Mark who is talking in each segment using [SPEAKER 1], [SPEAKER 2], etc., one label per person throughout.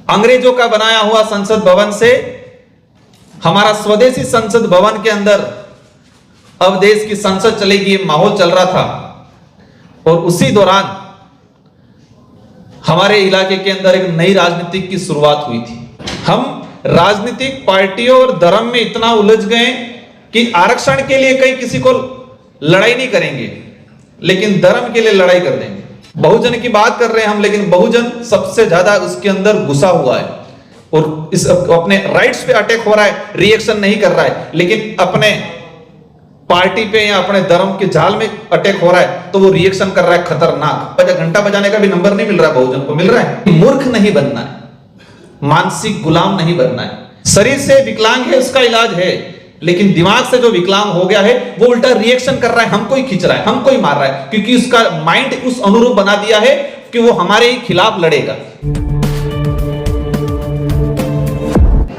[SPEAKER 1] अंग्रेजों का बनाया हुआ संसद भवन से हमारा स्वदेशी संसद भवन के अंदर अब देश की संसद चलेगी, ये माहौल चल रहा था। और उसी दौरान हमारे इलाके के अंदर एक नई राजनीति की शुरुआत हुई थी। हम राजनीतिक पार्टियों और धर्म में इतना उलझ गए कि आरक्षण के लिए कहीं किसी को लड़ाई नहीं करेंगे, लेकिन धर्म के लिए लड़ाई कर देंगे। बहुजन की बात कर रहे हैं हम, लेकिन बहुजन सबसे ज्यादा उसके अंदर घुसा हुआ है और इस अपने राइट्स पे अटैक हो रहा है, रिएक्शन नहीं कर रहा है, लेकिन अपने पार्टी पे या अपने धर्म के जाल में अटैक हो रहा है तो वो रिएक्शन कर रहा है खतरनाक। घंटा बजाने का भी नंबर नहीं मिल रहा, बहुजन को मिल रहा है। मूर्ख नहीं बनना है, मानसिक गुलाम नहीं बनना है। शरीर से विकलांग है, उसका इलाज है, लेकिन दिमाग से जो विकलांग हो गया है वो उल्टा रिएक्शन कर रहा है, हमको ही खींच रहा है, हमको ही मार रहा है, क्योंकि उसका माइंड उस अनुरूप बना दिया है कि वो हमारे ही खिलाफ लड़ेगा।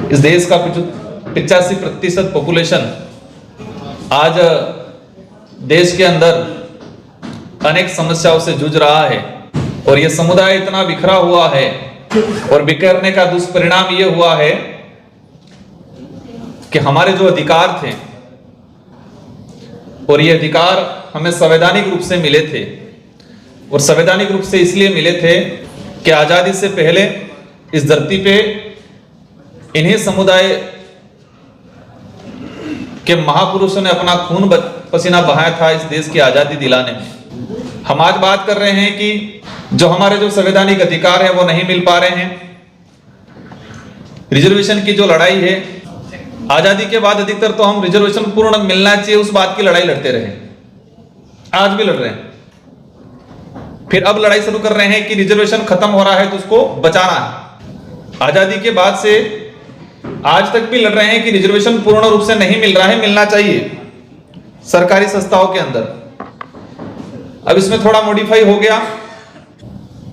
[SPEAKER 1] इस देश का 85% पॉपुलेशन आज देश के अंदर अनेक समस्याओं से जूझ रहा है और यह समुदाय इतना बिखरा हुआ है और बिखरने का दुष्परिणाम यह हुआ है कि हमारे जो अधिकार थे, और ये अधिकार हमें संवैधानिक रूप से मिले थे, और संवैधानिक रूप से इसलिए मिले थे कि आजादी से पहले इस धरती पे इन्हीं समुदाय के महापुरुषों ने अपना खून पसीना बहाया था इस देश की आजादी दिलाने में। हम आज बात कर रहे हैं कि जो हमारे जो संवैधानिक अधिकार है वो नहीं मिल पा रहे हैं। रिजर्वेशन की जो लड़ाई है, आजादी के बाद अधिकतर तो हम रिजर्वेशन पूर्ण मिलना चाहिए उस बात की लड़ाई लड़ते रहे, आज भी लड़ रहे हैं। फिर अब लड़ाई शुरू कर रहे हैं कि रिजर्वेशन खत्म हो रहा है तो उसको बचाना है। आजादी के बाद से आज तक भी लड़ रहे हैं कि रिजर्वेशन पूर्ण रूप से नहीं मिल रहा है, मिलना चाहिए सरकारी संस्थाओं के अंदर। अब इसमें थोड़ा मॉडिफाई हो गया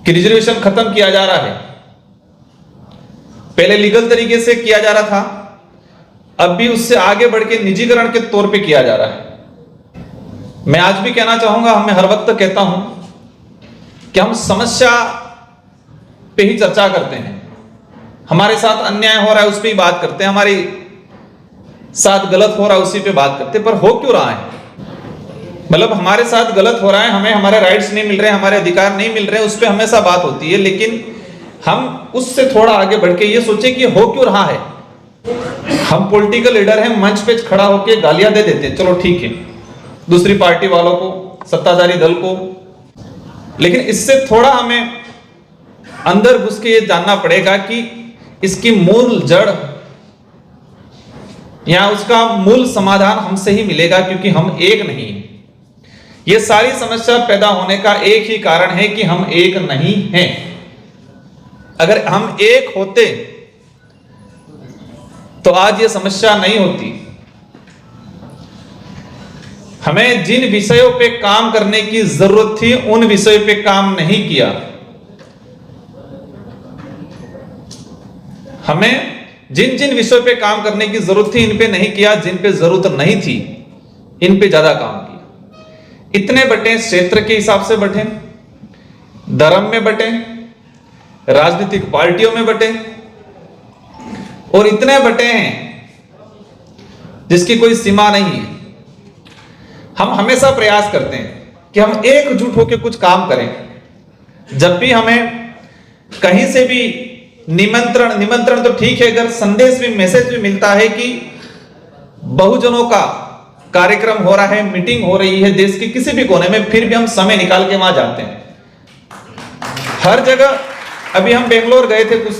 [SPEAKER 1] कि रिजर्वेशन खत्म किया जा रहा है। पहले लीगल तरीके से किया जा रहा था, अब भी उससे आगे बढ़ के निजीकरण के तौर पे किया जा रहा है। मैं आज भी कहना चाहूंगा, मैं हर वक्त कहता हूं कि हम समस्या पे ही चर्चा करते हैं, हमारे साथ अन्याय हो रहा है उस पे ही बात करते हैं, हमारे साथ गलत हो रहा है उसी पे बात करते हैं। पर हो क्यों रहा है? मतलब हमारे साथ गलत हो रहा है, हमें हमारे राइट्स नहीं मिल रहे, हमारे अधिकार नहीं मिल रहे, उस पे हमेशा बात होती है, लेकिन हम उससे थोड़ा आगे बढ़ के ये सोचे कि हो क्यों रहा है। हम पॉलिटिकल लीडर हैं, मंच पे खड़ा होकर गालियां दे देते हैं, चलो ठीक है, दूसरी पार्टी वालों को, सत्ताधारी दल को, लेकिन इससे थोड़ा हमें अंदर घुस के ये जानना पड़ेगा कि इसकी मूल जड़ या उसका मूल समाधान हमसे ही मिलेगा, क्योंकि हम एक नहीं हैं। ये सारी समस्या पैदा होने का एक ही कारण है कि हम एक नहीं हैं। अगर हम एक होते तो आज ये समस्या नहीं होती। हमें जिन विषयों पे काम करने की जरूरत थी उन विषयों पे काम नहीं किया। हमें जिन जिन विषयों पे काम करने की जरूरत थी इन पे नहीं किया, जिन पे जरूरत नहीं थी इन पे ज्यादा काम किया। इतने बटे क्षेत्र के हिसाब से बटे, धर्म में बटे, राजनीतिक पार्टियों में बटे, और इतने बटे हैं जिसकी कोई सीमा नहीं है। हम हमेशा प्रयास करते हैं कि हम एकजुट होकर कुछ काम करें। जब भी हमें कहीं से भी निमंत्रण तो ठीक है, अगर संदेश भी, मैसेज भी मिलता है कि बहुजनों का कार्यक्रम हो रहा है, मीटिंग हो रही है देश के किसी भी कोने में, फिर भी हम समय निकाल के वहां जाते हैं। हर जगह, अभी हम बेंगलोर गए थे, कुछ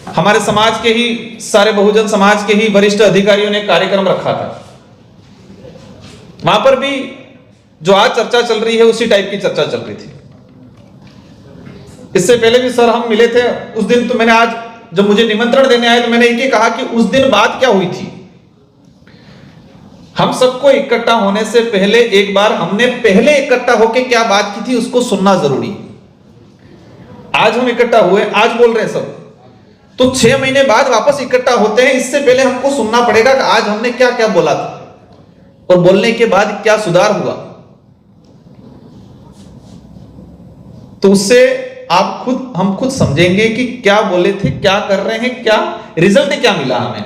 [SPEAKER 1] हमारे समाज के ही, सारे बहुजन समाज के ही वरिष्ठ अधिकारियों ने कार्यक्रम रखा था। वहां पर भी जो आज चर्चा चल रही है उसी टाइप की चर्चा चल रही थी। इससे पहले भी सर हम मिले थे उस दिन, तो मैंने आज जब मुझे निमंत्रण देने आए तो मैंने एक ही कहा कि उस दिन बात क्या हुई थी। हम सबको इकट्ठा होने से पहले एक बार हमने पहले इकट्ठा होकर क्या बात की थी उसको सुनना जरूरी। आज हम इकट्ठा हुए, आज बोल रहे हैं सब, तो 6 महीने बाद वापस इकट्ठा होते हैं, इससे पहले हमको सुनना पड़ेगा कि आज हमने क्या क्या बोला था और बोलने के बाद क्या सुधार हुआ। तो उससे हम खुद समझेंगे कि क्या बोले थे, क्या कर रहे हैं, क्या रिजल्ट क्या मिला हमें।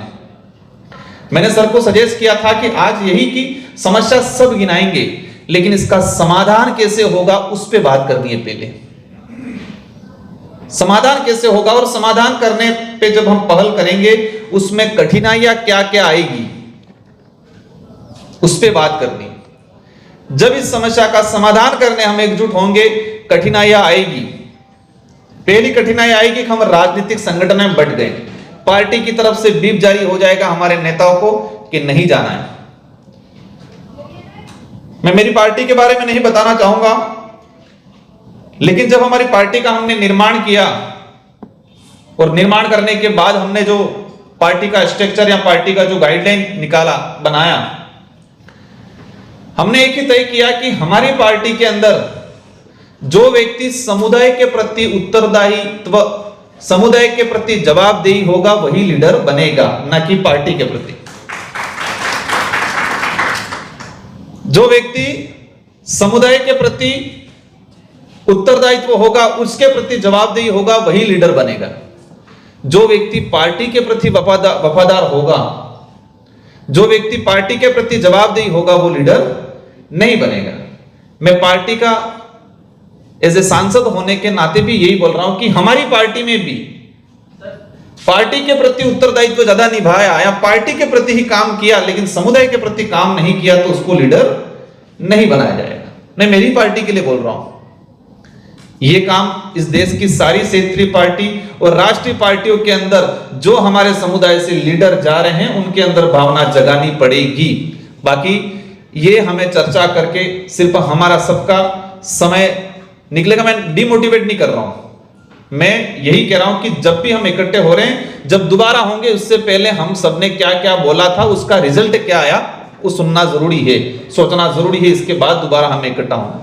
[SPEAKER 1] मैंने सर को सजेस्ट किया था कि आज यही की समस्या सब गिनाएंगे, लेकिन इसका समाधान कैसे होगा उस पे बात करनी है। पहले समाधान कैसे होगा, और समाधान करने पे जब हम पहल करेंगे उसमें कठिनाइयां क्या क्या आएगी उस पे बात करनी। जब इस समस्या का समाधान करने हम एकजुट होंगे, कठिनाइयां आएगी। पहली कठिनाई आएगी कि हम राजनीतिक संगठन में बट गए, पार्टी की तरफ से बीप जारी हो जाएगा हमारे नेताओं को कि नहीं जाना है। मैं मेरी पार्टी के बारे में नहीं बताना चाहूंगा, लेकिन जब हमारी पार्टी का हमने निर्माण किया और निर्माण करने के बाद हमने जो पार्टी का स्ट्रक्चर या पार्टी का जो गाइडलाइन निकाला, बनाया, हमने एक ही तय किया कि हमारी पार्टी के अंदर जो व्यक्ति समुदाय के प्रति उत्तरदायित्व, समुदाय के प्रति जवाबदेही होगा वही लीडर बनेगा, ना कि पार्टी के प्रति। जो व्यक्ति समुदाय के प्रति उत्तरदायित्व होगा, उसके प्रति जवाबदेही होगा, वही लीडर बनेगा। जो व्यक्ति पार्टी के प्रति वफादार होगा, जो व्यक्ति पार्टी के प्रति जवाबदेही होगा, वो लीडर नहीं बनेगा। मैं पार्टी का एज ए सांसद होने के नाते भी यही बोल रहा हूं कि हमारी पार्टी में भी पार्टी के प्रति उत्तरदायित्व ज्यादा निभाया या पार्टी के प्रति ही काम किया, लेकिन समुदाय के प्रति काम नहीं किया, तो उसको लीडर नहीं बनाया जाएगा। मैं मेरी पार्टी के लिए बोल रहा हूं। ये काम इस देश की सारी क्षेत्रीय पार्टी और राष्ट्रीय पार्टियों के अंदर जो हमारे समुदाय से लीडर जा रहे हैं, उनके अंदर भावना जगानी पड़ेगी। बाकी ये हमें चर्चा करके सिर्फ हमारा सबका समय निकलेगा, मैं डिमोटिवेट नहीं कर रहा हूं। मैं यही कह रहा हूं कि जब भी हम इकट्ठे हो रहे हैं, जब दोबारा होंगे उससे पहले हम सबने क्या क्या बोला था, उसका रिजल्ट क्या आया, वो सुनना जरूरी है, सोचना जरूरी है। इसके बाद दोबारा हमें इकट्ठा होना।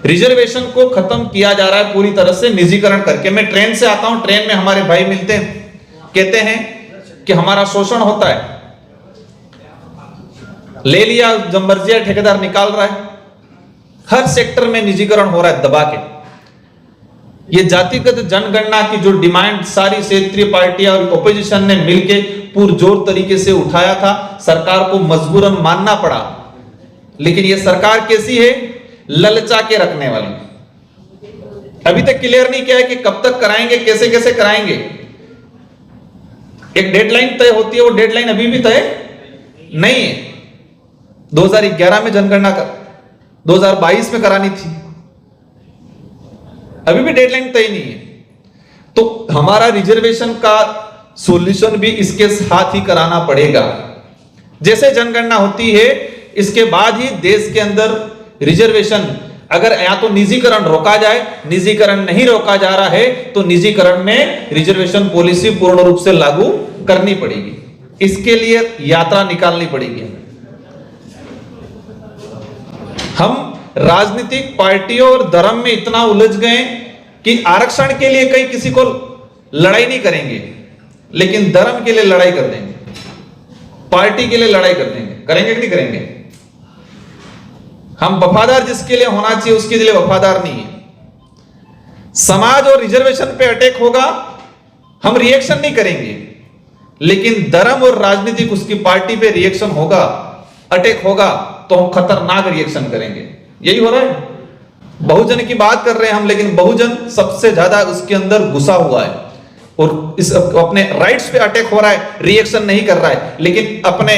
[SPEAKER 1] रिजर्वेशन को खत्म किया जा रहा है पूरी तरह से निजीकरण करके। मैं ट्रेन से आता हूं, ट्रेन में हमारे भाई मिलते हैं, कहते हैं कि हमारा शोषण होता है, ले लिया जब मर्जी है ठेकेदार निकाल रहा है। हर सेक्टर में निजीकरण हो रहा है दबा के। ये जातिगत जनगणना की जो डिमांड सारी क्षेत्रीय पार्टियां और ओपोजिशन ने मिलकर पुरजोर तरीके से उठाया था, सरकार को मजबूरन मानना पड़ा। लेकिन ये सरकार कैसी है? ललचा के रखने वाली। अभी तक क्लियर नहीं किया है कि कब तक कराएंगे, कैसे कैसे कराएंगे। एक डेडलाइन तय होती है, वो डेडलाइन अभी भी तय नहीं है। 2011 में जनगणना 2022 में करानी थी, अभी भी डेडलाइन तय नहीं है। तो हमारा रिजर्वेशन का सॉल्यूशन भी इसके साथ ही कराना पड़ेगा। जैसे जनगणना होती है, इसके बाद ही देश के अंदर रिजर्वेशन, अगर या तो निजीकरण रोका जाए, निजीकरण नहीं रोका जा रहा है तो निजीकरण में रिजर्वेशन पॉलिसी पूर्ण रूप से लागू करनी पड़ेगी। इसके लिए यात्रा निकालनी पड़ेगी। हम राजनीतिक पार्टियों और धर्म में इतना उलझ गए कि आरक्षण के लिए कहीं किसी को लड़ाई नहीं करेंगे, लेकिन धर्म के लिए लड़ाई कर देंगे, पार्टी के लिए लड़ाई कर देंगे। करेंगे कि नहीं करेंगे? हम वफादार जिसके लिए होना चाहिए उसके लिए वफादार नहीं है। समाज और रिजर्वेशन पे अटैक होगा, हम रिएक्शन नहीं करेंगे, लेकिन धर्म और राजनीतिक उसकी पार्टी पे रिएक्शन होगा, अटैक होगा, तो हम खतरनाक रिएक्शन करेंगे। यही हो रहा है। बहुजन की बात कर रहे हैं हम, लेकिन बहुजन सबसे ज्यादा उसके अंदर घुसा हुआ है और इस अपने राइट्स पे अटैक हो रहा है, रिएक्शन नहीं कर रहा है, लेकिन अपने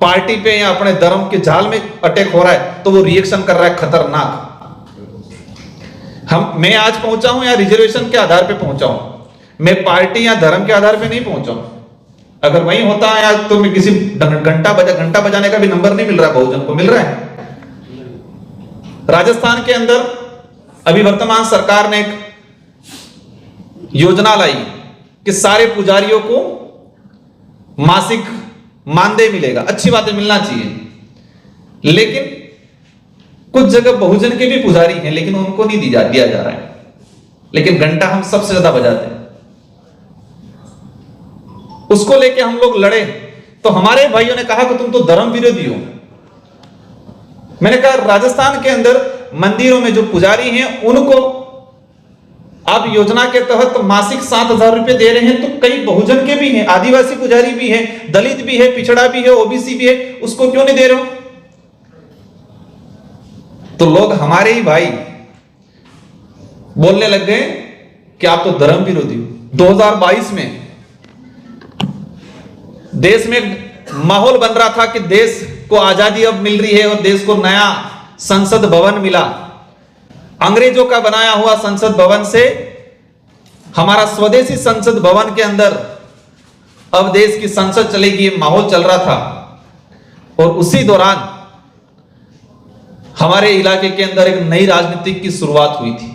[SPEAKER 1] पार्टी पे या अपने धर्म के जाल में अटैक हो रहा है तो वो रिएक्शन कर रहा है खतरनाक। मैं आज पहुंचा हूं या रिजर्वेशन के आधार पे पहुंचा हूं, मैं पार्टी या धर्म के आधार पे नहीं पहुंचा हूं। अगर वही होता है या तो मैं किसी घंटा बजाने का भी नंबर नहीं मिल रहा, बहुजन को मिल रहा है। राजस्थान के अंदर अभी वर्तमान सरकार ने एक योजना लाई कि सारे पुजारियों को मासिक मानदेय मिलेगा। अच्छी बात है, मिलना चाहिए, लेकिन कुछ जगह बहुजन के भी पुजारी हैं, लेकिन उनको नहीं दिया जा रहा है। लेकिन घंटा हम सबसे ज्यादा बजाते हैं, उसको लेके हम लोग लड़े तो हमारे भाइयों ने कहा कि तुम तो धर्म विरोधी हो। मैंने कहा राजस्थान के अंदर मंदिरों में जो पुजारी हैं उनको आप योजना के तहत मासिक 7,000 रुपए दे रहे हैं, तो कई बहुजन के भी हैं, आदिवासी पुजारी भी हैं, दलित भी है, पिछड़ा भी है, ओबीसी भी है, उसको क्यों नहीं दे रहे हो? तो लोग हमारे ही भाई बोलने लग गए कि आप तो धर्म विरोधी हो। 2022 में देश में माहौल बन रहा था कि देश को आजादी अब मिल रही है और देश को नया संसद भवन मिला। अंग्रेजों का बनाया हुआ संसद भवन से हमारा स्वदेशी संसद भवन के अंदर अब देश की संसद चलेगी, ये माहौल चल रहा था। और उसी दौरान हमारे इलाके के अंदर एक नई राजनीति की शुरुआत हुई थी,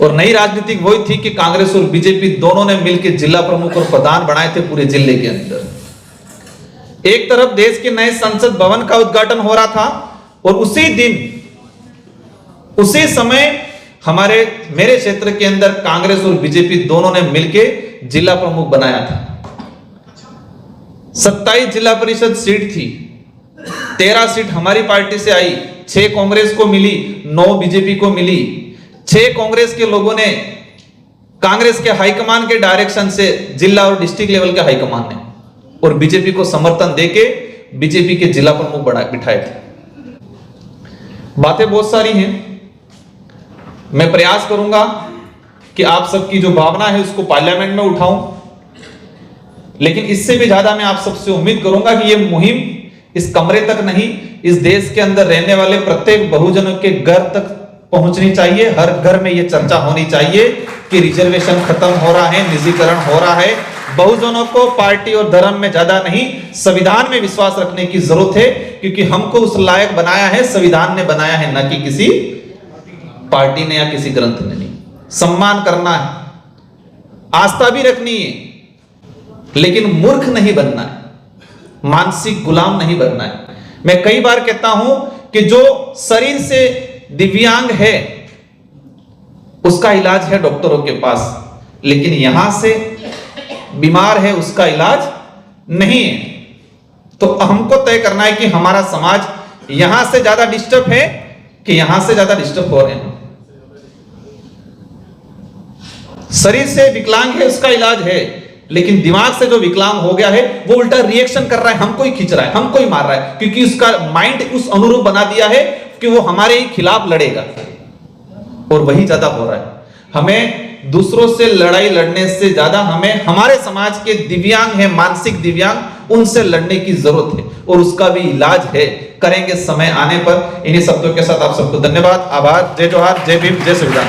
[SPEAKER 1] और नई राजनीति वही थी कि कांग्रेस और बीजेपी दोनों ने मिलकर जिला प्रमुख और प्रधान बनाए थे पूरे जिले के अंदर। एक तरफ देश के नए संसद भवन का उद्घाटन हो रहा था, और उसी दिन उसी समय मेरे क्षेत्र के अंदर कांग्रेस और बीजेपी दोनों ने मिलकर जिला प्रमुख बनाया था। 27 जिला परिषद सीट थी, 13 सीट हमारी पार्टी से आई, 6 कांग्रेस को मिली, 9 बीजेपी को मिली। 6 कांग्रेस के लोगों ने कांग्रेस के हाईकमान के डायरेक्शन से जिला और डिस्ट्रिक्ट लेवल के हाईकमान ने और बीजेपी को समर्थन देके बीजेपी के जिला प्रमुख बिठाए थे। बातें बहुत सारी हैं, मैं प्रयास करूंगा कि आप सबकी जो भावना है उसको पार्लियामेंट में उठाऊं, लेकिन इससे भी ज्यादा मैं आप सबसे उम्मीद करूंगा कि ये मुहिम इस कमरे तक नहीं, इस देश के अंदर रहने वाले प्रत्येक बहुजनों के घर तक पहुंचनी चाहिए। हर घर में ये चर्चा होनी चाहिए कि रिजर्वेशन खत्म हो रहा है, निजीकरण हो रहा है। बहुजनों को पार्टी और धर्म में ज्यादा नहीं, संविधान में विश्वास रखने की जरूरत है, क्योंकि हमको उस लायक बनाया है संविधान ने बनाया है, ना कि किसी पार्टी ने या किसी ग्रंथ ने नहीं। सम्मान करना है, आस्था भी रखनी है, लेकिन मूर्ख नहीं बनना है, मानसिक गुलाम नहीं बनना है। मैं कई बार कहता हूं कि जो शरीर से दिव्यांग है उसका इलाज है डॉक्टरों के पास, लेकिन यहां से बीमार है उसका इलाज नहीं है। तो हमको तय करना है कि हमारा समाज यहां से ज्यादा डिस्टर्ब है कि यहां से ज्यादा डिस्टर्ब हो रहे हैं। शरीर से विकलांग है उसका इलाज है, लेकिन दिमाग से जो विकलांग हो गया है वो उल्टा रिएक्शन कर रहा है, हमको ही खींच रहा है, हमको ही मार रहा है, क्योंकि उसका माइंड उस अनुरूप बना दिया है कि वो हमारे ही खिलाफ लड़ेगा, और वही ज्यादा हो रहा है। हमें दूसरों से लड़ाई लड़ने से ज्यादा हमें हमारे समाज के दिव्यांग हैं, मानसिक दिव्यांग, उनसे लड़ने की जरूरत है, और उसका भी इलाज है, करेंगे समय आने पर। इन्हीं शब्दों के साथ आप सबको धन्यवाद, आभार, जय जोहार, जय भीम, जय संविधान।